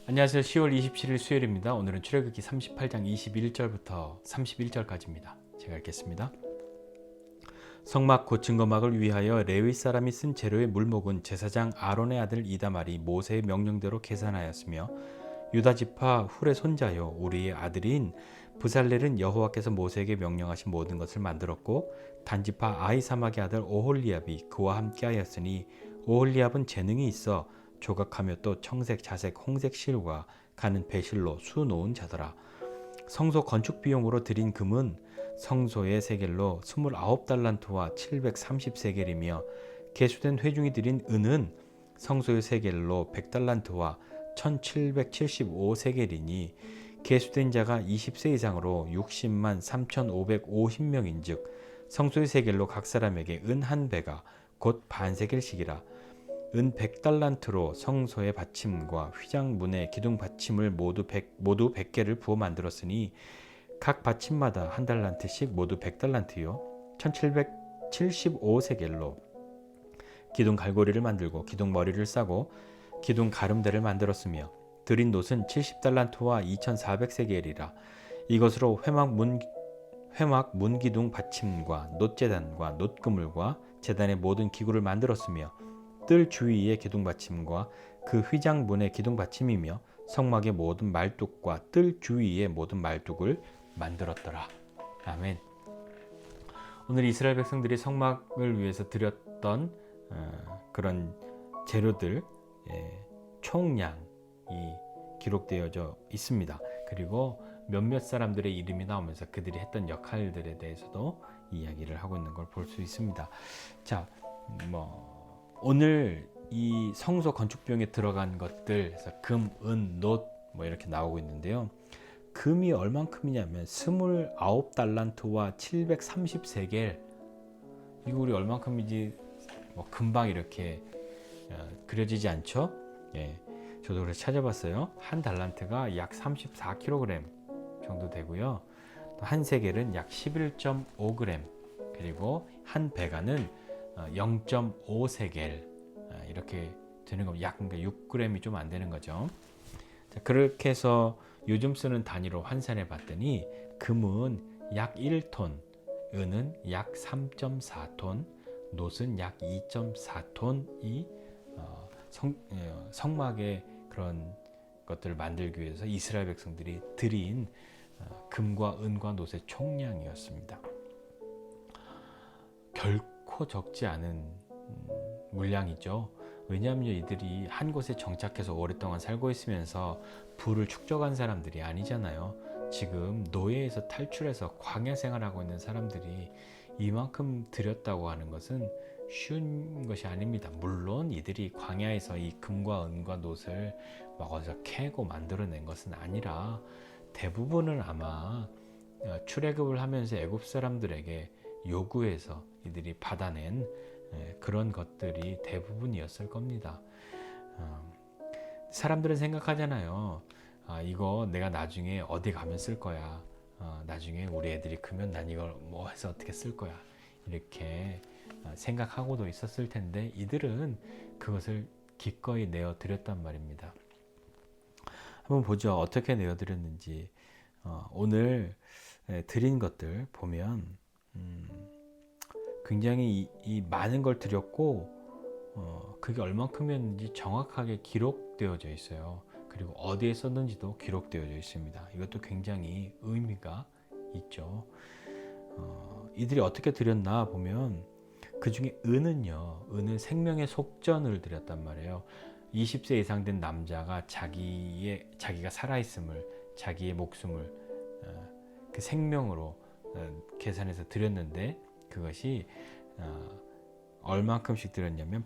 안녕하세요. 10월 27일 수요일입니다. 오늘은 출애굽기 38장 21절부터 31절까지입니다. 제가 읽겠습니다. 성막 곧 증거막을 위하여 레위 사람이 쓴 재료의 물목은 제사장 아론의 아들 이다말이 모세의 명령대로 계산하였으며 유다 지파 훌의 손자요 우리의 아들인 부살렐은 여호와께서 모세에게 명령하신 모든 것을 만들었고 단지파 아히사막의 아들 오홀리압이 그와 함께하였으니 오홀리압은 재능이 있어 조각하며 또 청색, 자색, 홍색 실과 가는 배실로 수놓은 자더라. 성소 건축 비용으로 들인 금은 성소의 세겔로 29달란트와 730세겔이며 계수된 회중이 들인 은은 성소의 세겔로 100달란트와 1775세겔이니 계수된 자가 20세 이상으로 60만 3550명인즉 성소의 세겔로 각 사람에게 은 한 배가 곧 반세겔씩이라. 은 100달란트로 성소의 받침과 휘장 문의 기둥 받침을 모두 100개를 부어 만들었으니 각 받침마다 한 달란트씩 모두 100달란트요 1775세겔로 기둥 갈고리를 만들고 기둥 머리를 싸고 기둥 가름대를 만들었으며 들인 놋은 70달란트와 2400세겔이라. 이것으로 회막 문기둥 받침과 놋제단과 놋그물과 제단의 모든 기구를 만들었으며 뜰 주위의 기둥 받침과 그 휘장 문의 기둥 받침이며 성막의 모든 말뚝과 뜰 주위의 모든 말뚝을 만들었더라. 아멘. 오늘 이스라엘 백성들이 성막을 위해서 드렸던 그런 재료들 총량이 기록되어져 있습니다. 그리고 몇몇 사람들의 이름이 나오면서 그들이 했던 역할들에 대해서도 이야기를 하고 있는 걸 볼 수 있습니다. 자, 오늘 이 성소 건축 비용에 들어간 것들, 그래서 금, 은, 놋 이렇게 나오고 있는데요. 금이 얼만큼이냐면 29달란트와 730세겔. 이거 우리 얼만큼인지 금방 이렇게 그려지지 않죠? 예, 저도 그래서 찾아봤어요. 한 달란트가 약 34kg 정도 되고요. 또 한 세겔은 약 11.5g, 그리고 한 베가는 0.5세겔 이렇게 되는 겁니다. 약 6g이 좀 안 되는 거죠. 자, 그렇게 해서 요즘 쓰는 단위로 환산해 봤더니 금은 약 1톤, 은은 약 3.4톤, 놋은 약 2.4톤이 성막의 그런 것들을 만들기 위해서 이스라엘 백성들이 드린 금과 은과 놋의 총량이었습니다. 결코 적지 않은 물량이죠. 왜냐하면 이들이 한 곳에 정착해서 오랫동안 살고 있으면서 부를 축적한 사람들이 아니잖아요. 지금 노예에서 탈출해서 광야 생활하고 있는 사람들이 이만큼 드렸다고 하는 것은 쉬운 것이 아닙니다. 물론 이들이 광야에서 이 금과 은과 놋을 막 어디서 캐고 만들어낸 것은 아니라 대부분은 아마 출애굽을 하면서 애굽 사람들에게 요구해서 이들이 받아낸 그런 것들이 대부분이었을 겁니다. 사람들은 생각하잖아요. 이거 내가 나중에 어디 가면 쓸 거야. 나중에 우리 애들이 크면 난 이걸 해서 어떻게 쓸 거야. 이렇게 생각하고도 있었을 텐데 이들은 그것을 기꺼이 내어드렸단 말입니다. 한번 보죠. 어떻게 내어드렸는지. 오늘 드린 것들 보면 굉장히 이 많은 걸 드렸고 그게 얼만큼이었는지 정확하게 기록되어져 있어요. 그리고 어디에 썼는지도 기록되어져 있습니다. 이것도 굉장히 의미가 있죠. 이들이 어떻게 드렸나 보면 그 중에 은은 생명의 속전을 드렸단 말이에요. 20세 이상 된 남자가 자기가 살아있음을, 자기의 목숨을 그 생명으로 계산해서 드렸는데 그것이 얼만큼씩 드렸냐면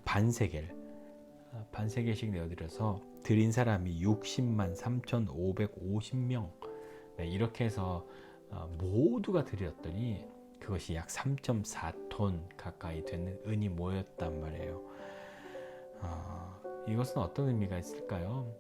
반세겔씩 내어드려서 드린 사람이 60만 3,550명 이렇게 해서 모두가 드렸더니 그것이 약 3.4톤 가까이 되는 은이 모였단 말이에요. 이것은 어떤 의미가 있을까요?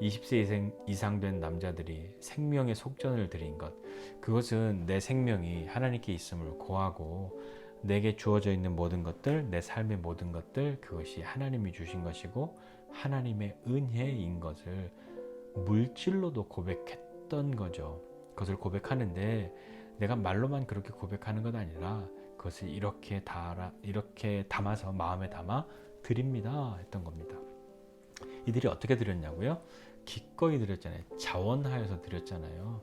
20세 이상 된 남자들이 생명의 속전을 드린 것, 그것은 내 생명이 하나님께 있음을 고하고 내게 주어져 있는 모든 것들, 내 삶의 모든 것들, 그것이 하나님이 주신 것이고 하나님의 은혜인 것을 물질로도 고백했던 거죠. 그것을 고백하는데 내가 말로만 그렇게 고백하는 것 아니라 그것을 이렇게 담아서 마음에 담아 드립니다 했던 겁니다. 이들이 어떻게 드렸냐고요? 기꺼이 드렸잖아요. 자원하여서 드렸잖아요.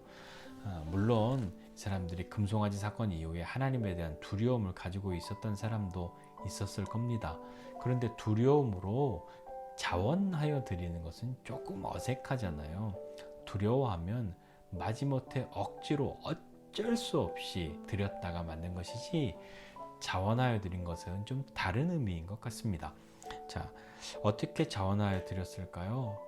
물론 이 사람들이 금송아지 사건 이후에 하나님에 대한 두려움을 가지고 있었던 사람도 있었을 겁니다. 그런데 두려움으로 자원하여 드리는 것은 조금 어색하잖아요. 두려워하면 마지못해 억지로 어쩔 수 없이 드렸다가 만든 것이지, 자원하여 드린 것은 좀 다른 의미인 것 같습니다. 자, 어떻게 자원하여 드렸을까요?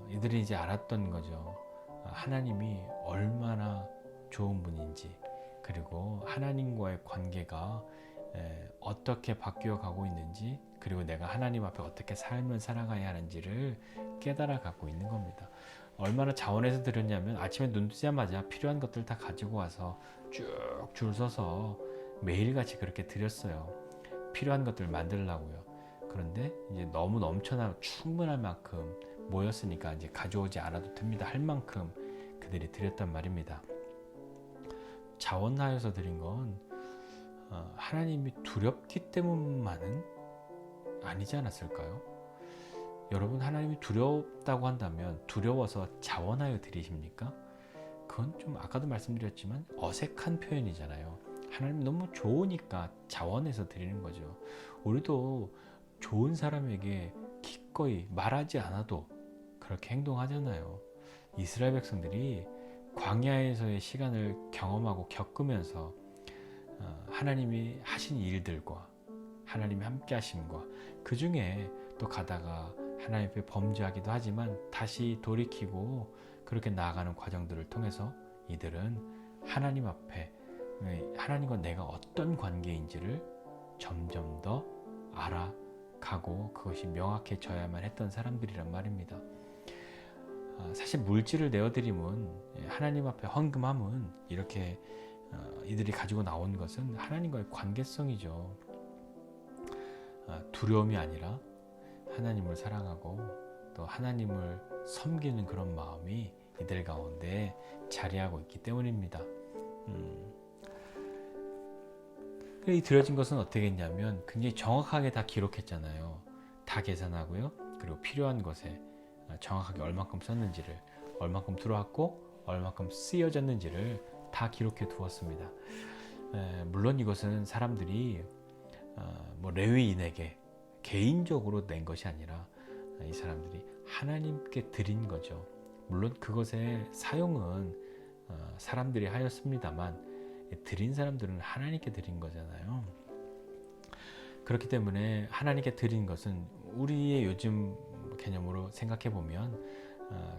이들이 이제 알았던 거죠. 하나님이 얼마나 좋은 분인지, 그리고 하나님과의 관계가 어떻게 바뀌어 가고 있는지, 그리고 내가 하나님 앞에 어떻게 삶을 살아가야 하는지를 깨달아 갖고 있는 겁니다. 얼마나 자원해서 드렸냐면 아침에 눈 뜨자마자 필요한 것들 다 가지고 와서 쭉 줄 서서 매일같이 그렇게 드렸어요. 필요한 것들 만들려고요. 그런데 이제 너무 넘쳐나 충분할 만큼 모였으니까 이제 가져오지 않아도 됩니다 할 만큼 그들이 드렸단 말입니다. 자원하여서 드린 건 하나님이 두렵기 때문만은 아니지 않았을까요? 여러분, 하나님이 두렵다고 한다면 두려워서 자원하여 드리십니까? 그건 좀 아까도 말씀드렸지만 어색한 표현이잖아요. 하나님 너무 좋으니까 자원해서 드리는 거죠. 우리도 좋은 사람에게 기꺼이 말하지 않아도 그렇게 행동하잖아요. 이스라엘 백성들이 광야에서의 시간을 경험하고 겪으면서 하나님이 하신 일들과 하나님이 함께 하심과, 그 중에 또 가다가 하나님 앞에 범죄하기도 하지만 다시 돌이키고 그렇게 나아가는 과정들을 통해서 이들은 하나님 앞에 하나님과 내가 어떤 관계인지를 점점 더 알아가고 그것이 명확해져야만 했던 사람들이란 말입니다. 사실 물질을 내어드림은, 하나님 앞에 헌금함은, 이렇게 이들이 가지고 나온 것은 하나님과의 관계성이죠. 두려움이 아니라 하나님을 사랑하고 또 하나님을 섬기는 그런 마음이 이들 가운데 자리하고 있기 때문입니다. 이 드려진 것은 어떻게 했냐면 굉장히 정확하게 다 기록했잖아요. 다 계산하고요. 그리고 필요한 것에 정확하게 얼만큼 썼는지를, 얼만큼 들어왔고 얼만큼 쓰여졌는지를 다 기록해 두었습니다. 물론 이것은 사람들이 레위인에게 개인적으로 낸 것이 아니라 이 사람들이 하나님께 드린 거죠. 물론 그것의 사용은 사람들이 하였습니다만 드린 사람들은 하나님께 드린 거잖아요. 그렇기 때문에 하나님께 드린 것은 우리의 요즘 개념으로 생각해 보면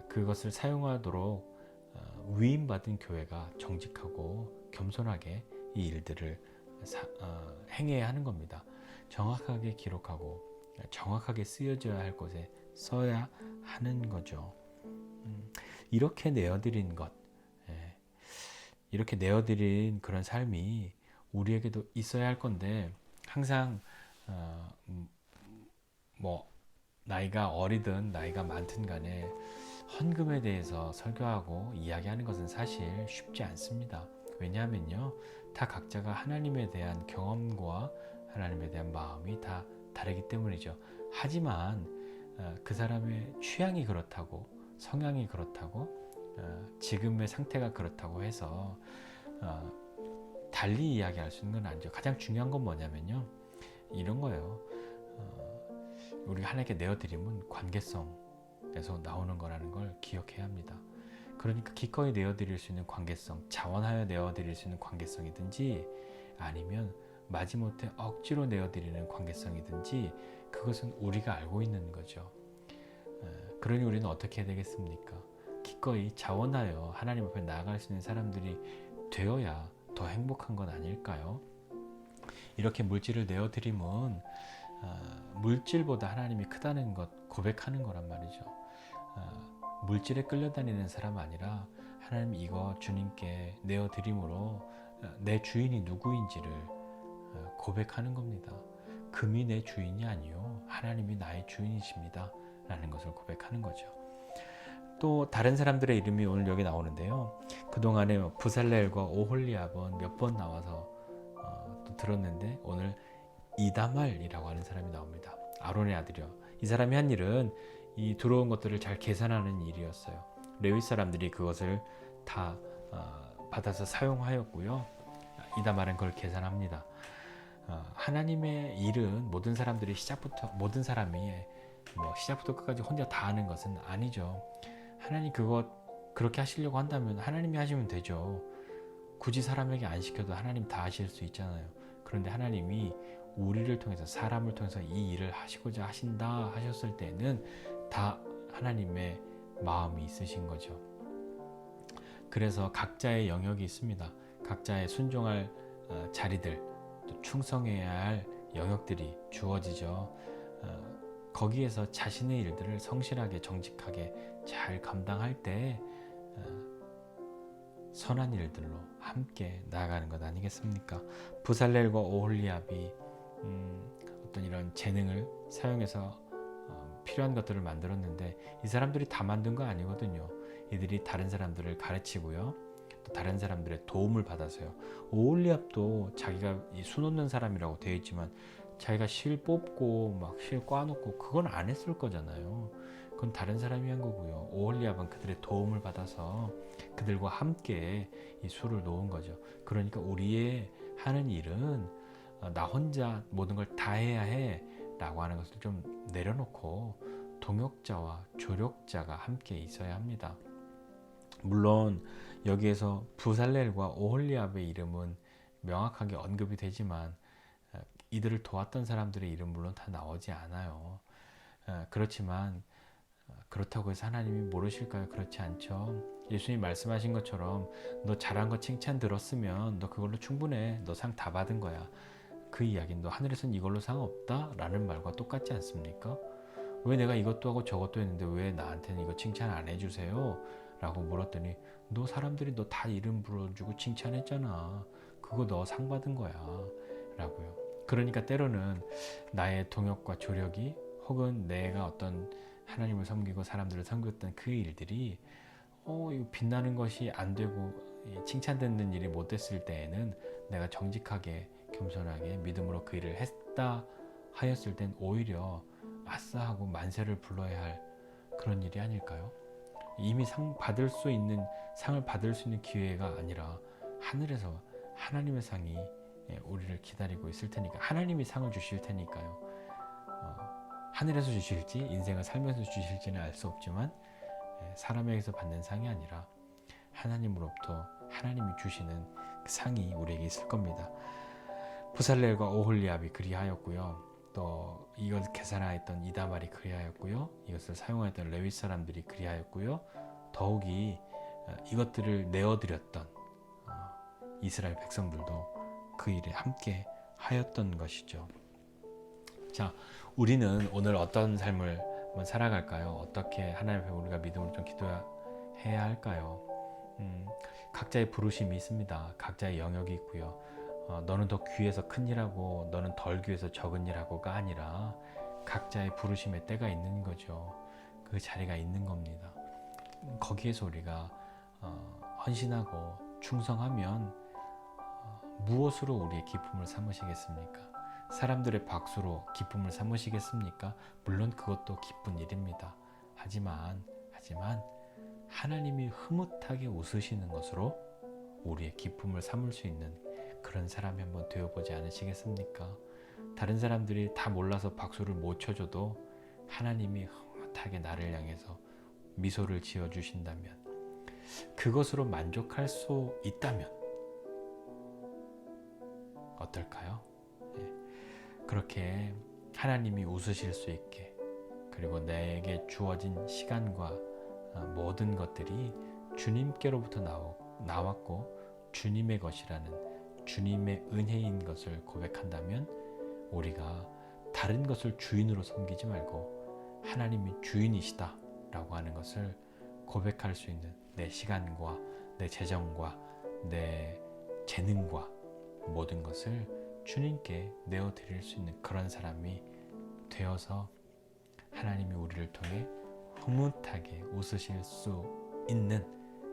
그것을 사용하도록 위임받은 교회가 정직하고 겸손하게 이 일들을 행해야 하는 겁니다. 정확하게 기록하고 정확하게 쓰여져야 할 곳에 써야 하는 거죠. 이렇게 내어드린 것, 이렇게 내어드린 그런 삶이 우리에게도 있어야 할 건데, 항상 나이가 어리든 나이가 많든 간에 헌금에 대해서 설교하고 이야기하는 것은 사실 쉽지 않습니다. 왜냐하면요, 다 각자가 하나님에 대한 경험과 하나님에 대한 마음이 다 다르기 때문이죠. 하지만 그 사람의 취향이 그렇다고, 성향이 그렇다고, 지금의 상태가 그렇다고 해서 달리 이야기할 수 있는 건 아니죠. 가장 중요한 건 뭐냐면요, 이런 거예요. 우리가 하나님께 내어드림은 관계성에서 나오는 거라는 걸 기억해야 합니다. 그러니까 기꺼이 내어드릴 수 있는 관계성, 자원하여 내어드릴 수 있는 관계성이든지, 아니면 마지못해 억지로 내어드리는 관계성이든지, 그것은 우리가 알고 있는 거죠. 그러니 우리는 어떻게 해야 되겠습니까? 기꺼이 자원하여 하나님 앞에 나아갈 수 있는 사람들이 되어야 더 행복한 건 아닐까요? 이렇게 물질을 내어드림은 물질보다 하나님이 크다는 것 고백하는 거란 말이죠. 물질에 끌려다니는 사람 아니라 하나님, 이거 주님께 내어드림으로 내 주인이 누구인지를 고백하는 겁니다. 금이 내 주인이 아니요 하나님이 나의 주인이십니다 라는 것을 고백하는 거죠. 또 다른 사람들의 이름이 오늘 여기 나오는데요. 그동안에 부살렐과 오홀리압은 몇 번 나와서 또 들었는데 오늘 이다말이라고 하는 사람이 나옵니다. 아론의 아들이요. 이 사람이 한 일은 이 들어온 것들을 잘 계산하는 일이었어요. 레위 사람들이 그것을 다 받아서 사용하였고요. 이다말은 그걸 계산합니다. 하나님의 일은 모든 사람들이 모든 사람이 시작부터 끝까지 혼자 다 하는 것은 아니죠. 하나님 그렇게 하시려고 한다면 하나님이 하시면 되죠. 굳이 사람에게 안 시켜도 하나님 다 하실 수 있잖아요. 그런데 하나님이 우리를 통해서 사람을 통해서 이 일을 하시고자 하신다 하셨을 때는 다 하나님의 마음이 있으신 거죠. 그래서 각자의 영역이 있습니다. 각자의 순종할 자리들, 또 충성해야 할 영역들이 주어지죠. 거기에서 자신의 일들을 성실하게 정직하게 잘 감당할 때 선한 일들로 함께 나아가는 것 아니겠습니까? 부살렐과 오홀리압이 어떤 이런 재능을 사용해서 필요한 것들을 만들었는데 이 사람들이 다 만든 거 아니거든요. 이들이 다른 사람들을 가르치고요. 또 다른 사람들의 도움을 받아서요. 오홀리압도 자기가 수놓는 사람이라고 되어 있지만 자기가 실 뽑고 막 실 꽈놓고 그건 안 했을 거잖아요. 그건 다른 사람이 한 거고요. 오홀리압은 그들의 도움을 받아서 그들과 함께 이 술을 놓은 거죠. 그러니까 우리의 하는 일은 나 혼자 모든 걸 다 해야 해 라고 하는 것을 좀 내려놓고 동역자와 조력자가 함께 있어야 합니다. 물론 여기에서 부살렐과 오홀리압의 이름은 명확하게 언급이 되지만 이들을 도왔던 사람들의 이름 물론 다 나오지 않아요. 그렇지만 그렇다고 해서 하나님이 모르실까요? 그렇지 않죠. 예수님 말씀하신 것처럼 너 잘한 거 칭찬 들었으면 너 그걸로 충분해. 너 상 다 받은 거야. 그 이야기는 너 하늘에선 이걸로 상 없다? 라는 말과 똑같지 않습니까? 왜 내가 이것도 하고 저것도 했는데 왜 나한테는 이거 칭찬 안 해주세요? 라고 물었더니 너 사람들이 너 다 이름 불러주고 칭찬했잖아. 그거 너 상 받은 거야. 라고요. 그러니까 때로는 나의 동역과 조력이 혹은 내가 어떤 하나님을 섬기고 사람들을 섬겼던 그 일들이 이거 빛나는 것이 안 되고 칭찬듣는 일이 못 됐을 때에는 내가 정직하게 겸손하게 믿음으로 그 일을 했다 하였을 땐 오히려 아싸 하고 만세를 불러야 할 그런 일이 아닐까요? 이미 상을 받을 수 있는 기회가 아니라 하늘에서 하나님의 상이 우리를 기다리고 있을 테니까 하나님이 상을 주실 테니까요. 하늘에서 주실지 인생을 살면서 주실지는 알 수 없지만 사람에게서 받는 상이 아니라 하나님으로부터 하나님이 주시는 그 상이 우리에게 있을 겁니다. 부살렐과 오홀리압이 그리하였고요. 또 이걸 계산하였던 이다말이 그리하였고요. 이것을 사용하였던 레위 사람들이 그리하였고요. 더욱이 이것들을 내어드렸던 이스라엘 백성들도 그 일에 함께 하였던 것이죠. 자, 우리는 오늘 어떤 삶을 한번 살아갈까요? 어떻게 하나님 앞에 우리가 믿음으로 좀 기도해야 할까요? 각자의 부르심이 있습니다. 각자의 영역이 있고요. 너는 더 귀해서 큰 일하고 너는 덜 귀해서 적은 일하고가 아니라 각자의 부르심의 때가 있는 거죠. 그 자리가 있는 겁니다. 거기에서 우리가 헌신하고 충성하면 무엇으로 우리의 기쁨을 삼으시겠습니까? 사람들의 박수로 기쁨을 삼으시겠습니까? 물론 그것도 기쁜 일입니다. 하지만 하나님이 흐뭇하게 웃으시는 것으로 우리의 기쁨을 삼을 수 있는 그런 사람이 한번 되어보지 않으시겠습니까? 다른 사람들이 다 몰라서 박수를 못 쳐줘도 하나님이 흐뭇하게 나를 향해서 미소를 지어주신다면, 그것으로 만족할 수 있다면 어떨까요? 그렇게 하나님이 웃으실 수 있게, 그리고 내게 주어진 시간과 모든 것들이 주님께로부터 나왔고 주님의 것이라는 주님의 은혜인 것을 고백한다면 우리가 다른 것을 주인으로 섬기지 말고 하나님이 주인이시다 라고 하는 것을 고백할 수 있는 내 시간과 내 재정과 내 재능과 모든 것을 주님께 내어드릴 수 있는 그런 사람이 되어서 하나님이 우리를 통해 흐뭇하게 웃으실 수 있는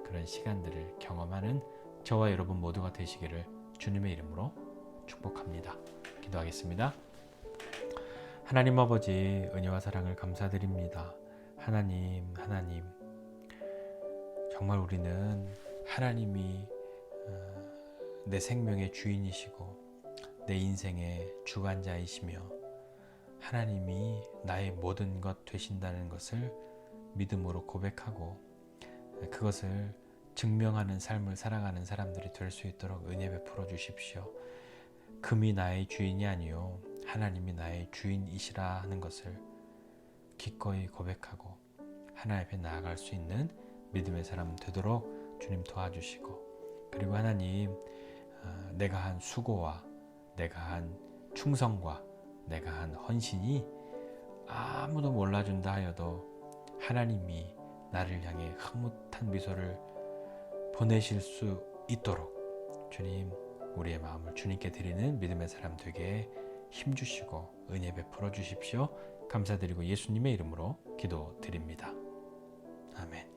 그런 시간들을 경험하는 저와 여러분 모두가 되시기를 주님의 이름으로 축복합니다. 기도하겠습니다. 하나님 아버지, 은혜와 사랑을 감사드립니다. 하나님, 정말 우리는 하나님이 내 생명의 주인이시고 내 인생의 주관자이시며 하나님이 나의 모든 것 되신다는 것을 믿음으로 고백하고 그것을 증명하는 삶을 살아가는 사람들이 될 수 있도록 은혜 베풀어 주십시오. 금이 나의 주인이 아니요 하나님이 나의 주인이시라 하는 것을 기꺼이 고백하고 하나님 앞에 나아갈 수 있는 믿음의 사람 되도록 주님 도와주시고, 그리고 하나님, 내가 한 수고와 내가 한 충성과 내가 한 헌신이 아무도 몰라준다 하여도 하나님이 나를 향해 흐뭇한 미소를 보내실 수 있도록 주님, 우리의 마음을 주님께 드리는 믿음의 사람 되게 힘주시고 은혜 베풀어 주십시오. 감사드리고 예수님의 이름으로 기도드립니다. 아멘.